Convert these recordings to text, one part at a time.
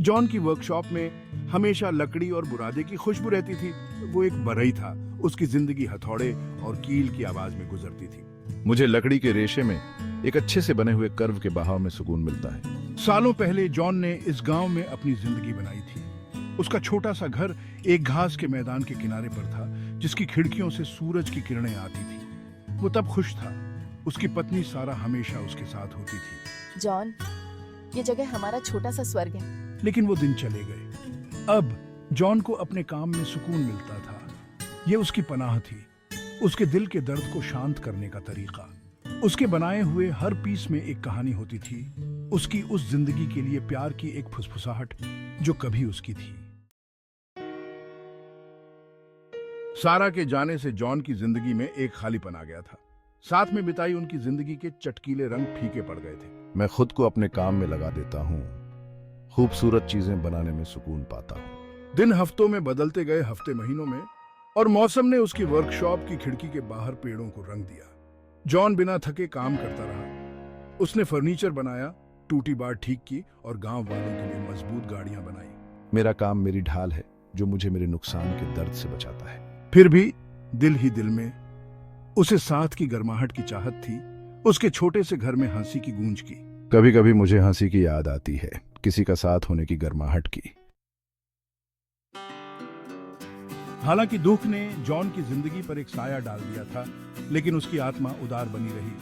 John की workshop में हमेशा लकड़ी और बुरादे की खुशबू रहती थी। वो एक बरई था। उसकी जिंदगी हथौड़े और कील की आवाज में गुजरती थी। मुझे लकड़ी के रेशे में एक अच्छे से बने हुए कर्व के बहाव में सुकून मिलता है। सालों पहले जॉन ने इस गांव में अपनी जिंदगी बनाई थी। उसका छोटा सा घर एक घास के मैदान के किनारे पर था, जिसकी खिड़कियों से सूरज की किरणें आती थी। वो तब खुश था। उसकी पत्नी सारा हमेशा उसके साथ होती थी। जॉन, ये जगह हमारा छोटा सा स्वर्ग है। लेकिन वो दिन चले गए। अब जॉन को अपने काम में सुकून मिलता था। ये उसकी पनाह थी, उसके दिल के दर्द को शांत करने का तरीका। उसके बनाए हुए हर पीस में एक कहानी होती थी, उसकी उस जिंदगी के लिए प्यार की एक फुसफुसाहट जो कभी उसकी थी। सारा के जाने से जॉन की जिंदगी में एक खालीपन आ गया था। साथ में बिताई उनकी जिंदगी के चटकीले रंग फीके पड़ गए थे। मैं खुद को अपने काम में लगा देता हूँ, खूबसूरत चीजें बनाने में सुकून पाता हूँ। दिन हफ्तों में बदलते गए, हफ्ते महीनों में, और मौसम ने उसकी वर्कशॉप की खिड़की के बाहर पेड़ों को रंग दिया। जॉन बिना थके काम करता रहा। उसने फर्नीचर बनाया, टूटी बार ठीक की और गांव वालों के लिए मजबूत गाड़ियां बनाई। मेरा काम मेरी ढाल है जो मुझे मेरे नुकसान के दर्द से बचाता है। फिर भी दिल ही दिल में उसे साथ की गर्माहट की चाहत थी, उसके छोटे से घर में हंसी की गूंज की। कभी कभी मुझे हंसी की याद आती है, किसी का साथ होने की गर्माहट की। हालांकि दुख ने जॉन की जिंदगी पर एक साया डाल दिया था, लेकिन उसकी आत्मा उदार बनी रही।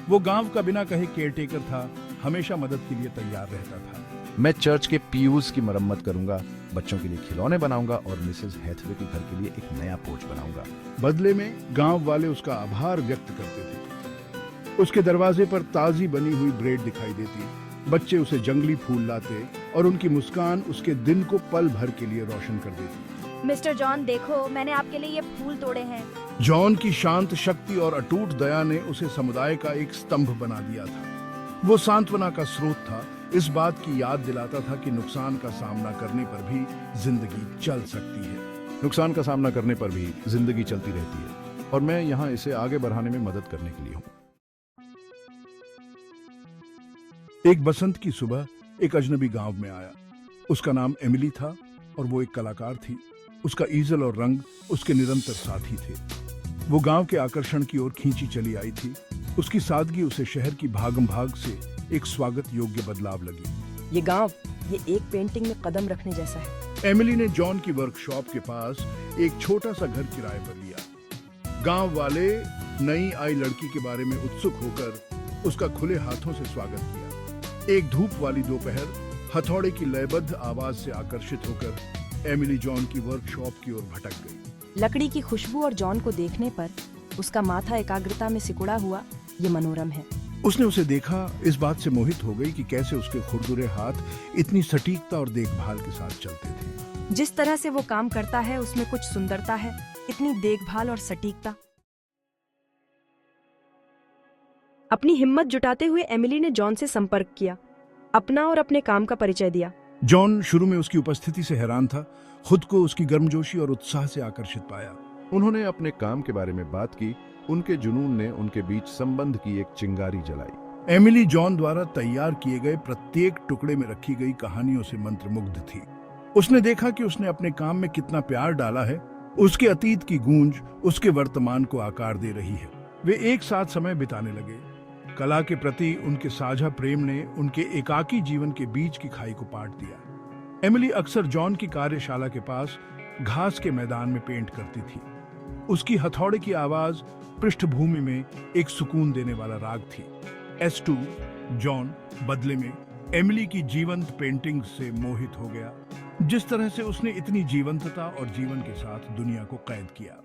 वो गांव का बिना कहे केयरटेकर था, हमेशा मदद के लिए तैयार रहता था। मैं चर्च के पीयूष की मरम्मत करूंगा, बच्चों के लिए खिलौने बनाऊंगा और मिसेस हैथवे के घर के लिए एक नया पोर्च बनाऊंगा। बदले में गांव वाले उसका आभार व्यक्त करते थे। उसके दरवाजे पर ताजी बनी हुई ब्रेड दिखाई देती, बच्चे उसे जंगली फूल लाते और उनकी मुस्कान उसके दिन को पल भर के लिए रोशन कर देती। मिस्टर जॉन, देखो मैंने आपके लिए ये फूल तोड़े हैं। जॉन की शांत शक्ति और अटूट दया ने उसे समुदाय का एक स्तंभ बना दिया था। वो सांत्वना का स्रोत था, इस बात की याद दिलाता था कि नुकसान का सामना करने पर भी जिंदगी चल सकती है। नुकसान का सामना करने पर भी जिंदगी चलती रहती है और मैं यहाँ इसे आगे बढ़ाने में मदद करने के लिए हूँ। एक बसंत की सुबह एक अजनबी गांव में आया। उसका नाम एमिली था और वो एक कलाकार थी। उसका ईजल और रंग उसके निरंतर साथी थे। वो गांव के आकर्षण की ओर खींची चली आई थी। उसकी सादगी उसे शहर की भागम भाग से एक स्वागत योग्य बदलाव लगी। ये गांव, ये एक पेंटिंग में कदम रखने जैसा है। एमिली ने जॉन की वर्कशॉप के पास एक छोटा सा घर किराए पर लिया। गांव वाले नई आई लड़की के बारे में उत्सुक होकर उसका खुले हाथों से स्वागत किया। एक धूप वाली दोपहर, हथौड़े की लयबद्ध आवाज से आकर्षित होकर एमिली जॉन की वर्कशॉप की ओर भटक गई। लकड़ी की खुशबू और जॉन को देखने पर उसका माथा एकाग्रता में सिकुड़ा हुआ ये मनोरम है। उसने उसे देखा, इस बात से मोहित हो गई कि कैसे उसके खुरदुरे हाथ इतनी सटीकता और देखभाल के साथ चलते थे। जिस तरह से वो काम करता है उसमें कुछ सुंदरता है, इतनी देखभाल और सटीकता। अपनी हिम्मत जुटाते हुए एमिली ने जॉन से संपर्क किया, अपना और अपने काम का परिचय दिया। जॉन शुरू में उसकी उपस्थिति से हैरान था, खुद को उसकी गर्मजोशी और उत्साह से आकर्षित पाया। उन्होंने अपने काम के बारे में बात की। उनके जुनून ने उनके बीच संबंध की एक चिंगारी जलाई। एमिली जॉन द्वारा तैयार किए गए प्रत्येक टुकड़े में रखी गई कहानियों से मंत्रमुग्ध थी। उसने देखा कि उसने अपने काम में कितना प्यार डाला है। उसके अतीत की गूंज उसके वर्तमान को आकार दे रही है। वे एक साथ समय बिताने लगे। कला के प्रति उनके साझा प्रेम ने उनके एकाकी जीवन के बीच की खाई को पाट दिया। एमिली अक्सर जॉन की कार्यशाला के पास घास के मैदान में पेंट करती थी। उसकी हथौड़े की आवाज पृष्ठभूमि में एक सुकून देने वाला राग थी। S2 जॉन बदले में एमिली की जीवंत पेंटिंग से मोहित हो गया। जिस तरह से उसने इतनी जीवंतता और जीवन के साथ दुनिया को कैद किया।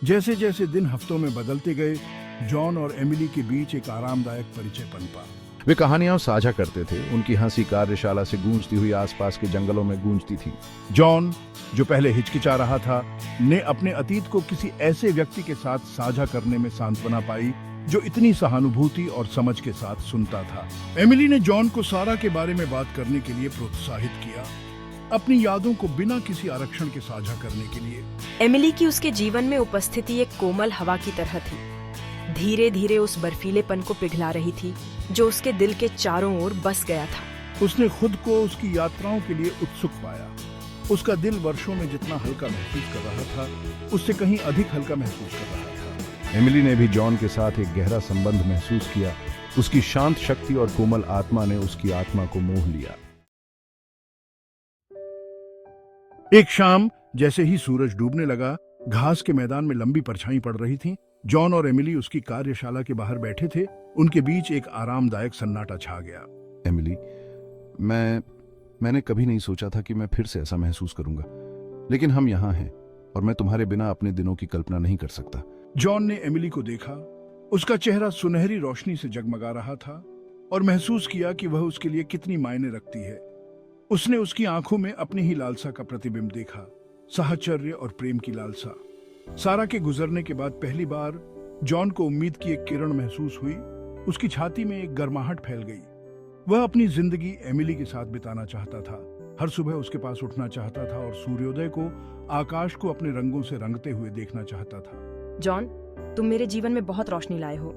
जैसे जैसे दिन हफ्तों में बदलते गए, जॉन और एमिली के बीच एक आरामदायक परिचय पनपा। वे कहानियां साझा करते थे। उनकी हंसी कार्यशाला से गूंजती हुई आसपास के जंगलों में गूंजती थी। जॉन, जो पहले हिचकिचा रहा था, ने अपने अतीत को किसी ऐसे व्यक्ति के साथ साझा करने में सांत्वना पाई जो इतनी सहानुभूति और समझ के साथ सुनता था। एमिली ने जॉन को सारा के बारे में बात करने के लिए प्रोत्साहित किया, अपनी यादों को बिना किसी आरक्षण के साझा करने के लिए। एमिली की उसके जीवन में उपस्थिति एक कोमल हवा की तरह थी। धीरे धीरे उस बर्फीलेपन को पिघला रही थी जो उसके दिल के चारों ओर बस गया था। उसने खुद को उसकी यात्राओं के लिए उत्सुक पाया। उसका दिल वर्षों में जितना हल्का महसूस कर रहा था, उससे कहीं अधिक हल्का महसूस कर रहा था। एमिली ने भी जॉन के साथ एक गहरा संबंध महसूस किया। उसकी शांत शक्ति और कोमल आत्मा ने उसकी आत्मा को मोह लिया। एक शाम जैसे ही सूरज डूबने लगा, घास के मैदान में लंबी परछाई पड़ रही थी। जॉन और एमिली उसकी कार्यशाला के बाहर बैठे थे। उनके बीच एक आरामदायक सन्नाटा छा गया। एमिली, मैंने कभी नहीं सोचा था कि मैं फिर से ऐसा महसूस करूंगा, लेकिन हम यहाँ हैं और मैं तुम्हारे बिना अपने दिनों की कल्पना नहीं कर सकता। जॉन ने एमिली को देखा। उसका चेहरा सुनहरी रोशनी से जगमगा रहा था और महसूस किया कि वह उसके लिए कितनी मायने रखती है। उसने उसकी आंखों में अपनी ही लालसा का प्रतिबिंब देखा, साहचर्य और प्रेम की लालसा। सारा के गुजरने के बाद पहली बार जॉन को उम्मीद की एक किरण महसूस हुई। उसकी छाती में एक गर्माहट फैल गई। वह अपनी जिंदगी एमिली के साथ बिताना चाहता था। हर सुबह उसके पास उठना चाहता था और सूर्योदय को, आकाश को अपने रंगों से रंगते हुए देखना चाहता था। जॉन, तुम मेरे जीवन में बहुत रोशनी लाए हो।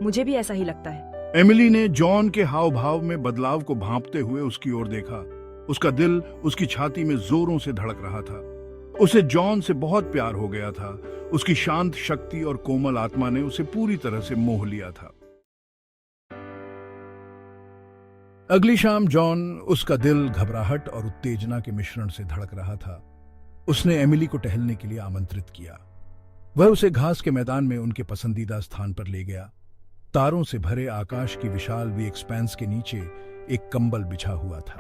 मुझे भी ऐसा ही लगता है। एमिली ने जॉन के हाव भाव में बदलाव को भांपते हुए उसकी ओर देखा। उसका दिल उसकी छाती में जोरों से धड़क रहा था। उसे जॉन से बहुत प्यार हो गया था। उसकी शांत शक्ति और कोमल आत्मा ने उसे पूरी तरह से मोह लिया था। अगली शाम जॉन, उसका दिल घबराहट और उत्तेजना के मिश्रण से धड़क रहा था। उसने एमिली को टहलने के लिए आमंत्रित किया। वह उसे घास के मैदान में उनके पसंदीदा स्थान पर ले गया। तारों से भरे आकाश की विशाल वी एक्सपेंस के नीचे एक कंबल बिछा हुआ था।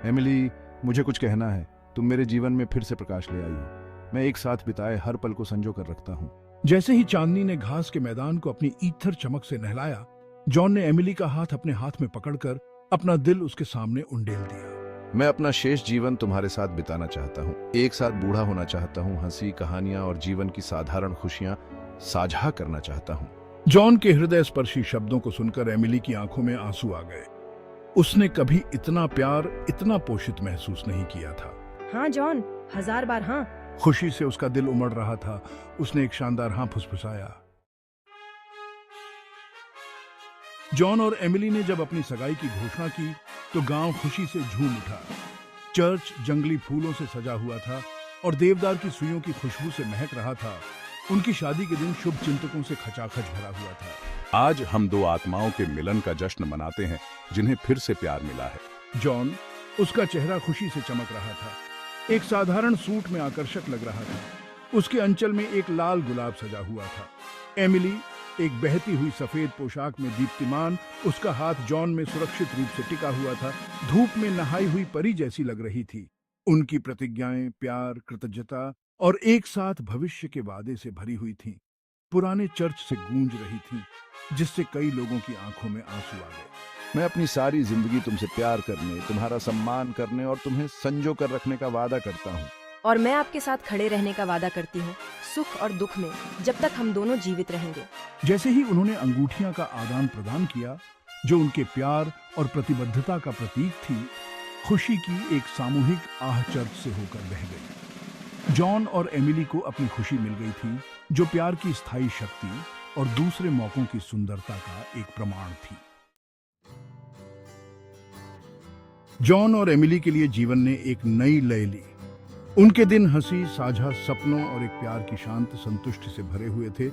एमिली, मुझे कुछ कहना है। तुम मेरे जीवन में फिर से प्रकाश ले आई हो। मैं एक साथ बिताए हर पल को संजो कर रखता हूँ। जैसे ही चांदनी ने घास के मैदान को अपनी ईथर चमक से नहलाया, जॉन ने एमिली का हाथ अपने हाथ में पकड़कर अपना दिल उसके सामने उंडेल दिया। मैं अपना शेष जीवन तुम्हारे साथ बिताना चाहता हूँ। एक साथ बूढ़ा होना चाहता हूँ। हंसी, कहानियां और जीवन की साधारण खुशियां साझा करना चाहता हूँ। जॉन के हृदय स्पर्शी शब्दों को सुनकर एमिली की आंखों में आंसू आ गए। उसने कभी इतना प्यार, इतना पोषित महसूस नहीं किया था। हाँ जॉन, 1000 बार हाँ। खुशी से उसका दिल उमड़ रहा था। उसने एक शानदार हाँ फुसफुसाया। जॉन और एमिली ने जब अपनी सगाई की घोषणा की तो गांव खुशी से झूम उठा। चर्च जंगली फूलों से सजा हुआ था और देवदार की सुइयों की खुशबू से महक रहा था। उनकी शादी के दिन शुभ चिंतकों से खचाखच भरा हुआ था। आज हम दो आत्माओं के मिलन का जश्न मनाते हैं जिन्हें फिर से प्यार मिला है। जॉन, उसका चेहरा खुशी से चमक रहा था। एक साधारण सूट में आकर्षक लग रहा था। उसके अंचल में एक लाल गुलाब सजा हुआ था। एमिली, एक बहती हुई सफेद पोशाक में दीप्तिमान, उसका हाथ जॉन में सुरक्षित रूप से टिका हुआ था। धूप में नहाई हुई परी जैसी लग रही थी। उनकी प्रतिज्ञाएं प्यार, कृतज्ञता और एक साथ भविष्य के वादे से भरी हुई थीं। पुराने चर्च से गूंज रही थीं, जिससे कई लोगों की आंखों में आंसू आ गए। मैं अपनी सारी जिंदगी तुमसे प्यार करने, तुम्हारा सम्मान करने और तुम्हें संजो कर रखने का वादा करता हूँ। और मैं आपके साथ खड़े रहने का वादा करती हूँ, सुख और दुख में, जब तक हम दोनों जीवित रहेंगे। जैसे ही उन्होंने अंगूठियां का आदान प्रदान किया, जो उनके प्यार और प्रतिबद्धता का प्रतीक थी, खुशी की एक सामूहिक आह चर्च से होकर बह गई। जॉन और एमिली को अपनी खुशी मिल गई थी, जो प्यार की स्थायी शक्ति और दूसरे मौकों की सुंदरता का एक प्रमाण थी। जॉन और एमिली के लिए जीवन ने एक नई लय ली। उनके दिन हंसी, साझा सपनों और एक प्यार की शांत संतुष्टि से भरे हुए थे,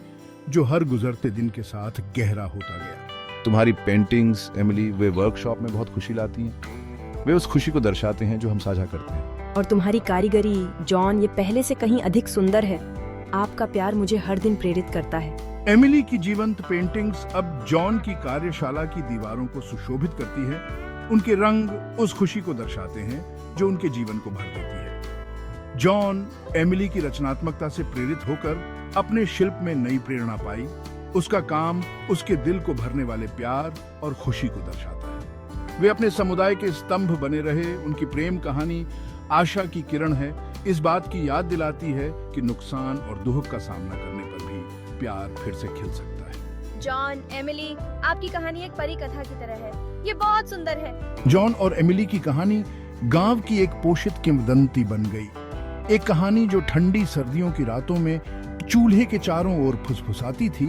जो हर गुजरते दिन के साथ गहरा होता गया। तुम्हारी पेंटिंग्स, एमिली, वे वर्कशॉप में बहुत खुशी लाती हैं। वे उस खुशी को दर्शाते हैं जो हम साझा करते हैं। और तुम्हारी कारीगरी, जॉन, ये पहले से कहीं अधिक सुंदर है। आपका प्यार मुझे हर दिन प्रेरित करता है। एमिली की जीवंत पेंटिंग्स अब जॉन की कार्यशाला की दीवारों को सुशोभित करती है। उनके रंग उस खुशी को दर्शाते हैं जो उनके जीवन को भर देती है। जॉन एमिली की रचनात्मकता से प्रेरित होकर अपने शिल्प में नई प्रेरणा पाई। उसका काम उसके दिल को भरने वाले प्यार और खुशी को दर्शाता है। वे अपने समुदाय के स्तंभ बने रहे। उनकी प्रेम कहानी आशा की किरण है। इस बात की याद दिलाती है कि नुकसान और दुख का सामना करने पर भी प्यार फिर से खिल सकता है। जॉन, एमिली, आपकी कहानी एक परी कथा की तरह है। ये बहुत सुंदर है। जॉन और एमिली की कहानी गांव की एक पोषित किंवदंती बन गई। एक कहानी जो ठंडी सर्दियों की रातों में चूल्हे के चारों ओर फुसफुसाती थी।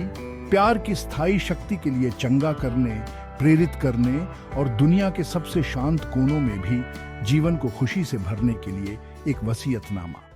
प्यार की स्थायी शक्ति के लिए चंगा करने, प्रेरित करने और दुनिया के सबसे शांत कोनों में भी जीवन को खुशी से भरने के लिए एक वसीयतनामा।